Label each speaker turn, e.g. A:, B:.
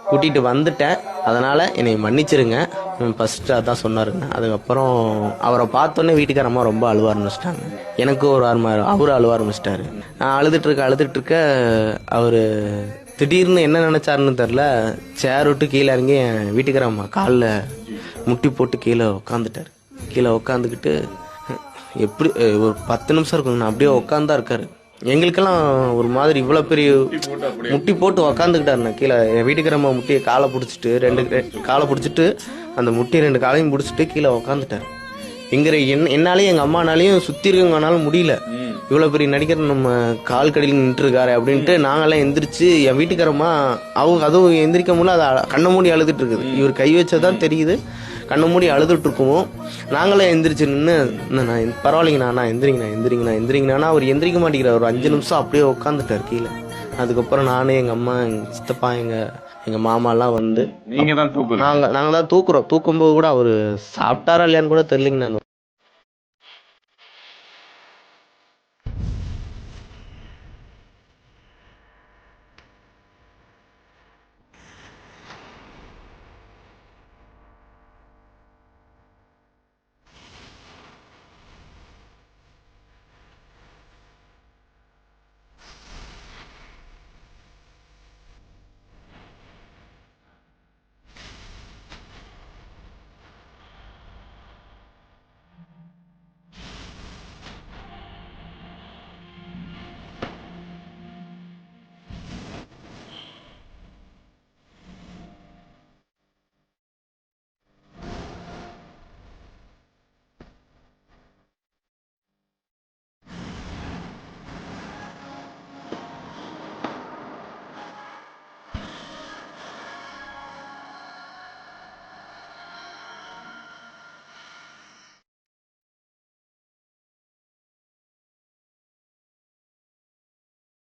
A: கூட்டிகிட்டு வந்துட்டேன். அதனால் என்னை மன்னிச்சிருங்க. ஃபஸ்ட்டு அதான் சொன்னாருங்க. அதுக்கப்புறம் அவரை பார்த்தோன்னே வீட்டுக்காரம்மா ரொம்ப அழுவ ஆரம்பிச்சிட்டாங்க. எனக்கு ஒரு அவரு அழுவ ஆரம்பிச்சிட்டாரு. நான் அழுதுட்ருக்க அவர் திடீர்னு என்ன நினச்சாருன்னு தெரில, சேர் விட்டு கீழே இறங்கி என் வீட்டுக்காரம்மா காலில் முட்டி போட்டு கீழே உட்காந்துட்டார். கீழே உட்காந்துக்கிட்டு எப்படி ஒரு 10 நிமிஷம் இருக்குங்கண்ணா, அப்படியே உட்காந்தா இருக்காரு. எங்களுக்கெல்லாம் ஒரு மாதிரி இவ்வளோ பெரிய முட்டி போட்டு உக்காந்துக்கிட்டாருண்ணா கீழே. என் வீட்டுக்காரம்மா முட்டியை காலை பிடிச்சிட்டு காலை பிடிச்சிட்டு அந்த முட்டி 2 காலையும் பிடிச்சிட்டு கீழே உக்காந்துட்டார். என்னாலையும் எங்கள் அம்மானாலையும் சுற்றி இருக்கவங்கனாலும் முடியல. இவ்வளோ பெரிய நடிகர் நம்ம கால் கடியில் நின்றுருக்காரு அப்படின்ட்டு நாங்களாம் எந்திரிச்சு என் வீட்டுக்காரம்மா அதுவும் எந்திரிக்க முடியல. அதை கண்ணை மூடி அழுதுட்டு இருக்குது. இவர் கை வச்சதான் தெரியுது. கண்ணை மூடி அழுதுட்டு இருக்குமோ நாங்களே எந்திரிச்சு நின்று நான் பரவாயில்லைங்கண்ணா எந்திரிங்கண்ணா அவர் எந்திரிக்க மாட்டேங்கிறார். ஒரு 5 நிமிஷம் அப்படியே உட்காந்துட்டார் கீழே. அதுக்கப்புறம் நானே எங்கள் அம்மா எங்கள் சித்தப்பா எங்கள் மாமாலாம் வந்து
B: நீங்க தான் தூக்குறீங்க.
A: நாங்கள் தான் தூக்குறோம். தூக்கும்போது கூட அவர் சாப்பிட்டாரா இல்லையான்னு கூட தெரியலைங்கண்ணா.